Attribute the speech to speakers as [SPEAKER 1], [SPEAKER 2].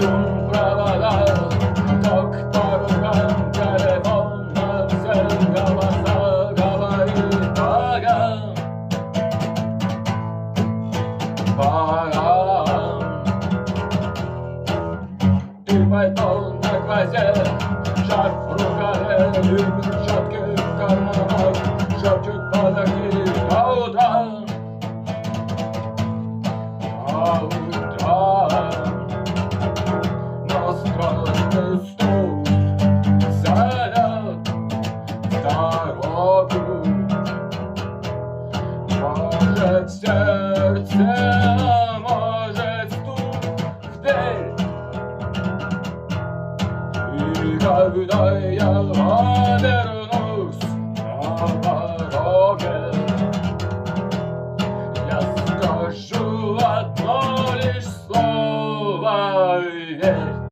[SPEAKER 1] шум провода, доктор Ган, телефон на все голоса говорит пора, пора. И пальто на гвозде, шарф в рукаве, и перчатки в карманах шепчут подожди до утра. До утра. Но стройный стук зовет в дорогу. Может сердце, может стук в дверь. И когда я обернусь на пороге, я скажу одно лишь слово: верь.